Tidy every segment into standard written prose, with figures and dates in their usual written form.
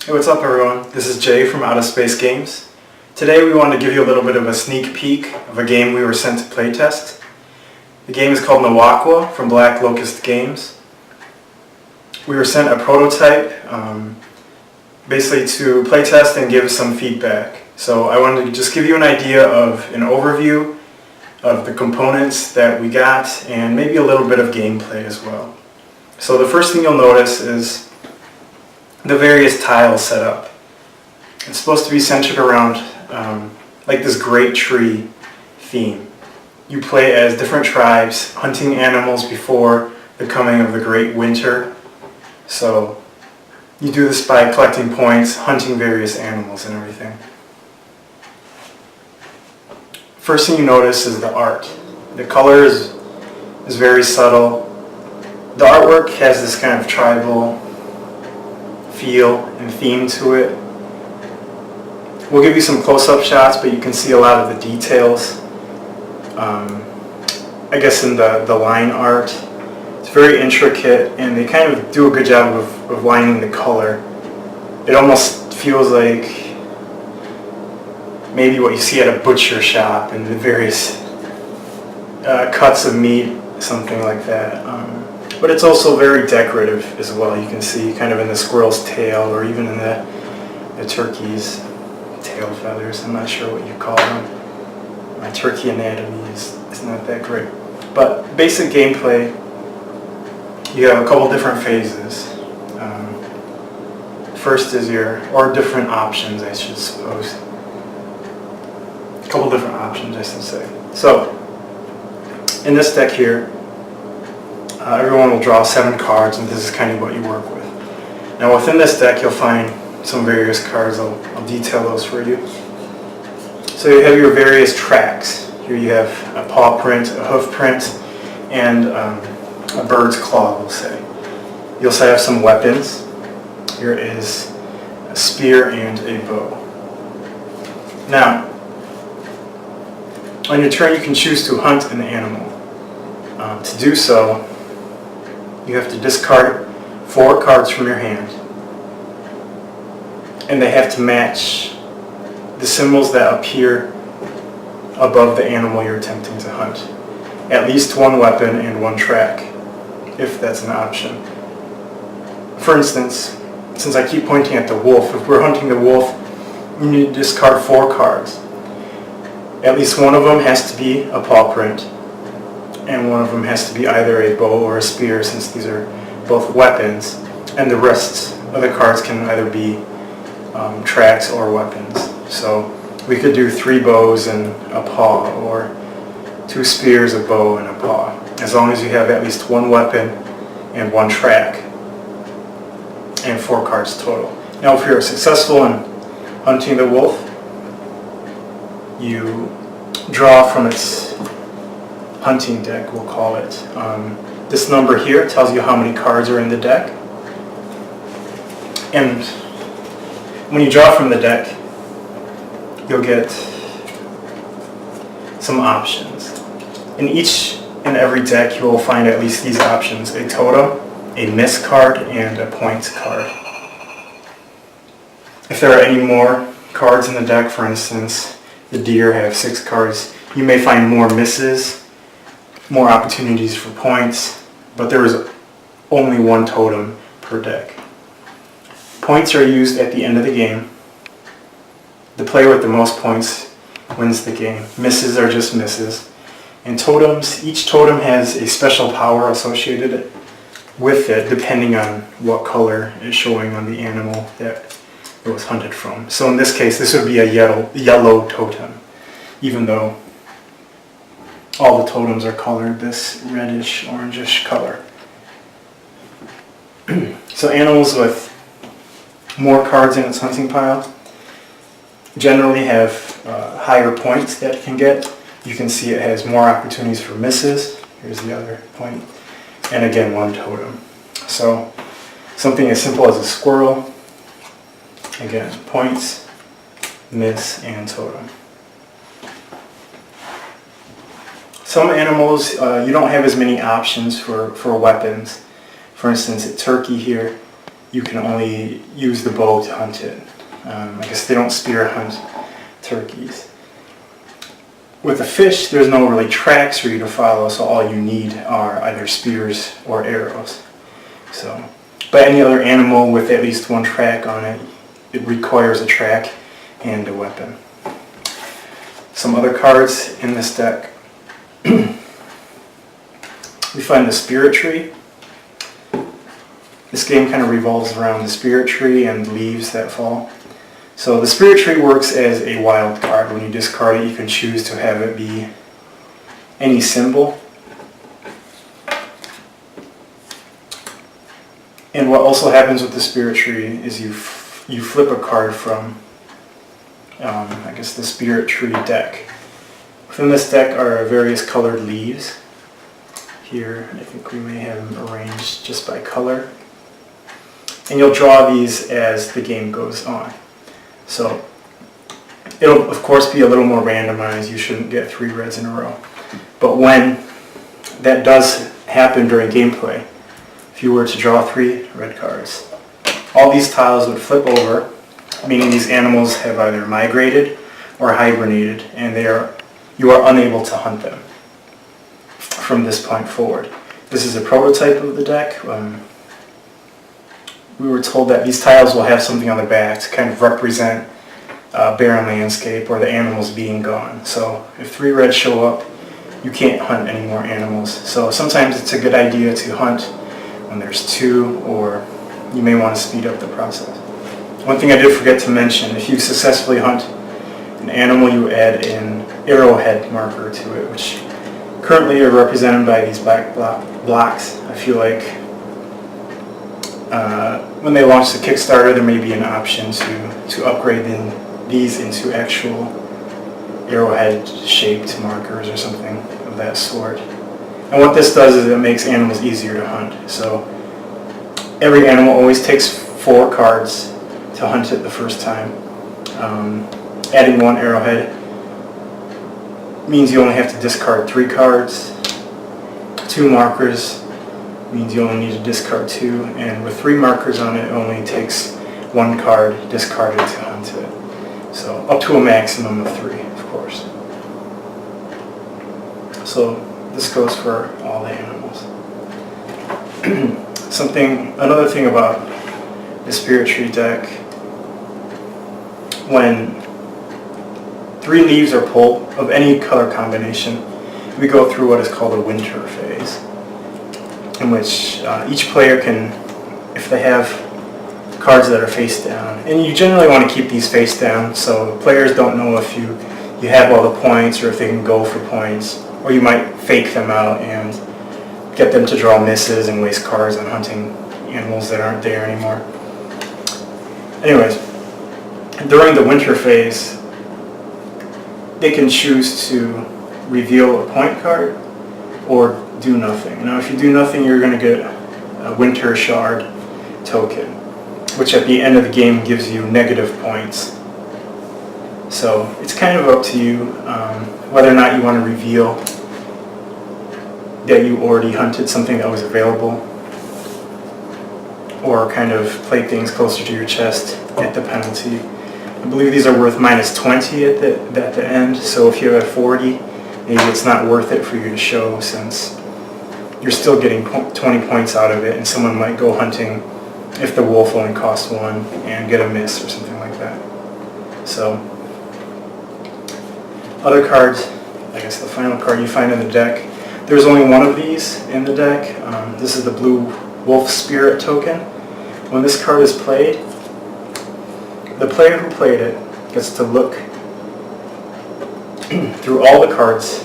Hey, what's up everyone? This is Jay from Out of Space Games. Today we want to give you a little bit of a sneak peek of a game we were sent to playtest. The game is called Nawakwa from Black Locust Games. We were sent a prototype basically to playtest and give some feedback. So I wanted to just give you an idea of an overview of the components that we got and maybe a little bit of gameplay as well. So the first thing you'll notice is the various tiles set up. It's supposed to be centered around like this great tree theme. You play as different tribes hunting animals before the coming of the great winter. So you do this by collecting points, hunting various animals and everything. First thing you notice is the art. The color is very subtle. The artwork has this kind of tribal feel and theme to it. We'll give you some close-up shots, but you can see a lot of the details. I guess in the line art, it's very intricate, and they kind of do a good job of lining the color. It almost feels like maybe what you see at a butcher shop and the various cuts of meat, something like that. But it's also very decorative as well. You can see kind of in the squirrel's tail or even in the turkey's tail feathers. I'm not sure what you call them. My turkey anatomy is not that great. But basic gameplay, you have a couple different phases. First is or different options, I should suppose. A couple different options, I should say. So, in this deck here, everyone will draw 7 cards, and this is kind of what you work with. Now within this deck you'll find some various cards. I'll detail those for you. So you have your various tracks. Here you have a paw print, a hoof print, and a bird's claw, we'll say. You also have some weapons. Here is a spear and a bow. Now, on your turn you can choose to hunt an animal. To do so, you have to discard 4 cards from your hand, and they have to match the symbols that appear above the animal you're attempting to hunt. At least 1 weapon and 1 track, if that's an option. For instance, since I keep pointing at the wolf, if we're hunting the wolf, you need to discard 4 cards. At least one of them has to be a paw print, and one of them has to be either a bow or a spear, since these are both weapons, and the rest of the cards can either be tracks or weapons. So we could do 3 bows and a paw, or 2 spears, a bow, and a paw, as long as you have at least 1 weapon and 1 track, and 4 cards total. Now if you're successful in hunting the wolf, you draw from its hunting deck, we'll call it. This number here tells you how many cards are in the deck. And when you draw from the deck, you'll get some options. In each and every deck you will find at least these options: a totem, a miss card, and a points card. If there are any more cards in the deck, for instance, the deer have 6 cards, you may find more misses, more opportunities for points, but there is only 1 totem per deck. Points are used at the end of the game. The player with the most points wins the game. Misses are just misses. And totems, each totem has a special power associated with it, depending on what color is showing on the animal that it was hunted from. So in this case, this would be a yellow totem, even though all the totems are colored this reddish, orangish color. So animals with more cards in its hunting pile generally have higher points that it can get. You can see it has more opportunities for misses. Here's the other point. And again, 1 totem. So something as simple as a squirrel, again, points, miss, and totem. Some animals, you don't have as many options for weapons. For instance, a turkey here, you can only use the bow to hunt it. I guess they don't spear hunt turkeys. With a fish, there's no really tracks for you to follow, so all you need are either spears or arrows. So, but any other animal with at least one track on it, it requires a track and a weapon. Some other cards in this deck. We find the Spirit Tree. This game kind of revolves around the Spirit Tree and leaves that fall. So the Spirit Tree works as a wild card. When you discard it, you can choose to have it be any symbol. And what also happens with the Spirit Tree is you flip a card from, I guess, the Spirit Tree deck. Within this deck are various colored leaves. Here, I think we may have them arranged just by color. And you'll draw these as the game goes on. So it'll of course be a little more randomized. You shouldn't get 3 reds in a row. But when that does happen during gameplay, if you were to draw 3 red cards, all these tiles would flip over, meaning these animals have either migrated or hibernated, and you are unable to hunt them from this point forward. This is a prototype of the deck. We were told that these tiles will have something on their back to kind of represent barren landscape or the animals being gone. So if 3 reds show up, you can't hunt any more animals. So sometimes it's a good idea to hunt when there's 2, or you may want to speed up the process. One thing I did forget to mention, if you successfully hunt an animal, you add an arrowhead marker to it, which currently are represented by these black blocks. I feel like when they launch the Kickstarter, there may be an option to upgrade these into actual arrowhead-shaped markers or something of that sort. And what this does is it makes animals easier to hunt. So every animal always takes 4 cards to hunt it the first time. Adding 1 arrowhead means you only have to discard 3 cards. 2 markers means you only need to discard 2, and with 3 markers on it, it only takes 1 card discarded to hunt it. So up to a maximum of 3, of course. So this goes for all the animals. Another thing about the Spirit Tree deck, when 3 leaves are pulled of any color combination, we go through what is called a winter phase, in which each player can, if they have cards that are face down, and you generally want to keep these face down so players don't know if you have all the points or if they can go for points, or you might fake them out and get them to draw misses and waste cards on hunting animals that aren't there anymore. Anyways, during the winter phase, they can choose to reveal a point card or do nothing. Now if you do nothing, you're going to get a winter shard token, which at the end of the game gives you negative points. So it's kind of up to you whether or not you want to reveal that you already hunted something that was available, or kind of play things closer to your chest at the penalty. I believe these are worth -20 at the end, so if you have 40, maybe it's not worth it for you to show, since you're still getting 20 points out of it, and someone might go hunting if the wolf only costs 1 and get a miss or something like that. So other cards, I guess the final card you find in the deck, there's only 1 of these in the deck. This is the blue wolf spirit token. When this card is played, the player who played it gets to look through all the cards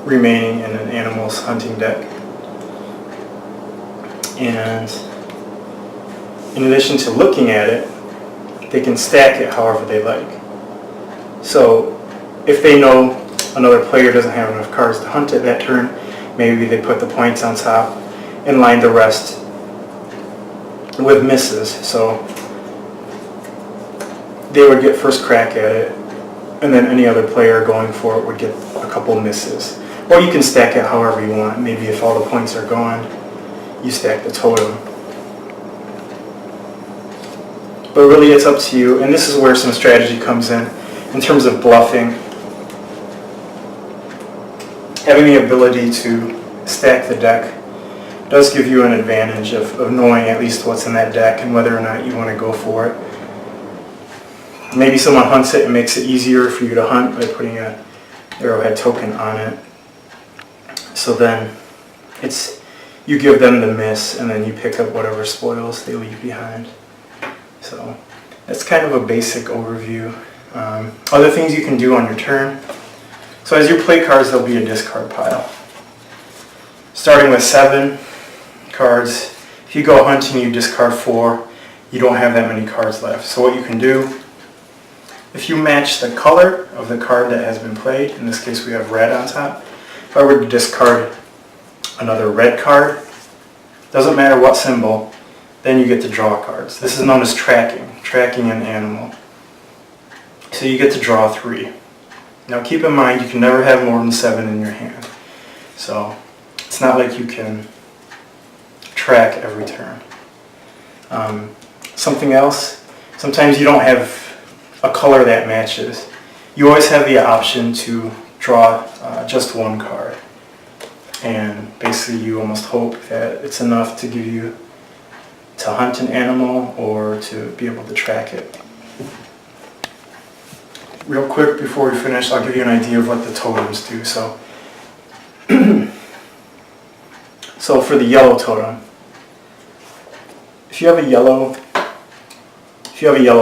remaining in an animal's hunting deck. And in addition to looking at it, they can stack it however they like. So if they know another player doesn't have enough cards to hunt it that turn, maybe they put the points on top and line the rest with misses. So they would get first crack at it, and then any other player going for it would get a couple misses. Or you can stack it however you want. Maybe if all the points are gone, you stack the totem. but really it's up to you, and this is where some strategy comes in terms of bluffing. Having the ability to stack the deck does give you an advantage of knowing at least what's in that deck and whether or not you want to go for it. Maybe someone hunts it and makes it easier for you to hunt by putting an arrowhead token on it. So then you give them the miss and then you pick up whatever spoils they leave behind. So that's kind of a basic overview. Other things you can do on your turn. So as you play cards, there'll be a discard pile. Starting with 7 cards, if you go hunting, you discard 4, you don't have that many cards left. So what you can do, if you match the color of the card that has been played, in this case we have red on top, if I were to discard another red card, doesn't matter what symbol, then you get to draw cards. This is known as tracking an animal. So you get to draw 3. Now keep in mind you can never have more than 7 in your hand. So it's not like you can track every turn. Something else, sometimes you don't have a color that matches. You always have the option to draw just 1 card. And basically you almost hope that it's enough to give you to hunt an animal or to be able to track it. Real quick before we finish, I'll give you an idea of what the totems do. So for the yellow totem, if you have a yellow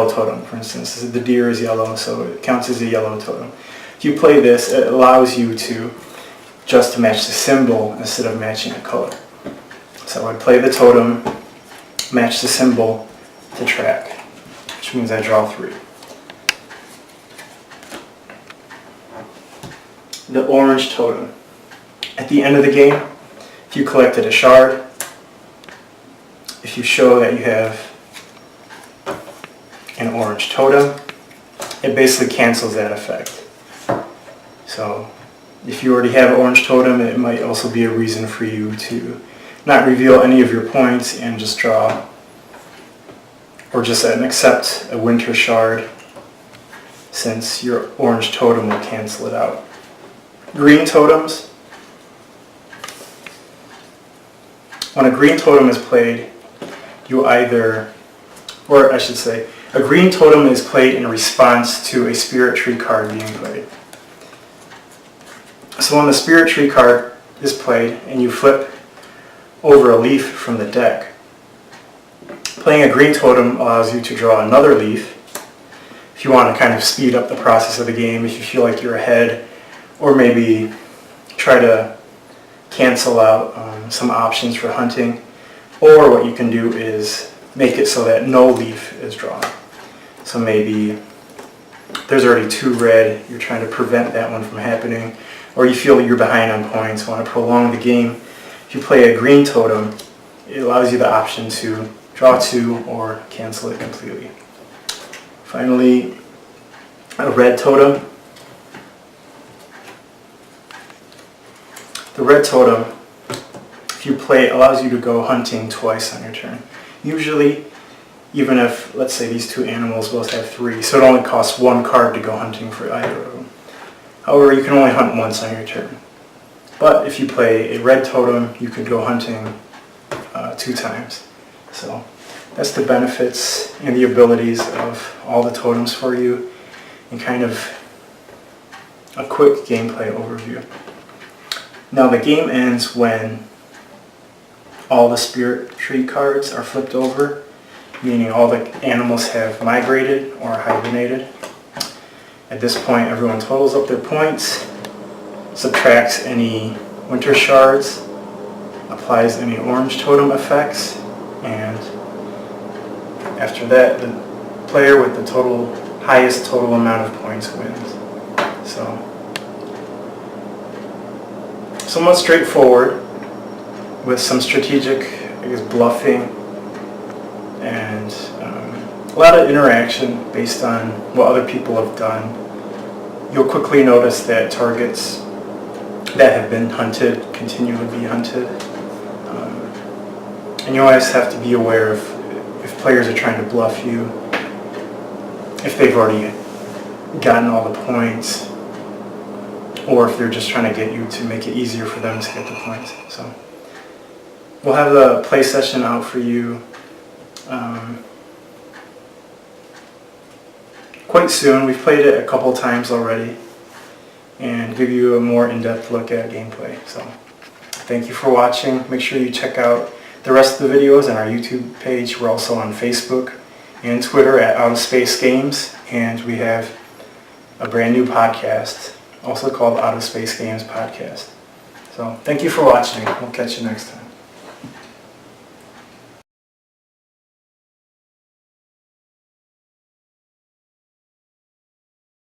totem, for instance, the deer is yellow, so it counts as a yellow totem. If you play this, it allows you to just match the symbol instead of matching a color. So I would play the totem, match the symbol to track, which means I draw 3. The orange totem. At the end of the game, if you collected a shard, if you show that you have an orange totem, it basically cancels that effect. So if you already have an orange totem, it might also be a reason for you to not reveal any of your points and just draw, or just accept a winter shard, since your orange totem will cancel it out. Green totems. When a green totem is played, a green totem is played in response to a spirit tree card being played. So when the spirit tree card is played and you flip over a leaf from the deck, playing a green totem allows you to draw another leaf. If you want to kind of speed up the process of the game, if you feel like you're ahead, or maybe try to cancel out some options for hunting, or what you can do is make it so that no leaf is drawn. So maybe there's already 2 red, you're trying to prevent that one from happening, or you feel that you're behind on points, want to prolong the game. If you play a green totem, it allows you the option to draw 2 or cancel it completely. Finally, a red totem. The red totem, if you play, allows you to go hunting twice on your turn. Usually, even if, let's say, these 2 animals both have 3, so it only costs 1 card to go hunting for either of them. However, you can only hunt once on your turn. But if you play a red totem, you can go hunting 2 times. So that's the benefits and the abilities of all the totems for you, and kind of a quick gameplay overview. Now the game ends when all the spirit tree cards are flipped over, meaning all the animals have migrated or hibernated. At this point, everyone totals up their points, subtracts any winter shards, applies any orange totem effects, and after that, the player with the highest total amount of points wins. So somewhat straightforward, with some strategic, bluffing, and a lot of interaction based on what other people have done. You'll quickly notice that targets that have been hunted continue to be hunted. And you always have to be aware if players are trying to bluff you, if they've already gotten all the points, or if they're just trying to get you to make it easier for them to get the points. So we'll have the play session out for you quite soon. We've played it a couple times already and give you a more in-depth look at gameplay. So thank you for watching. Make sure you check out the rest of the videos on our YouTube page. We're also on Facebook and Twitter at Out of Space Games, and we have a brand new podcast also called Out of Space Games Podcast. So thank you for watching. We'll catch you next time.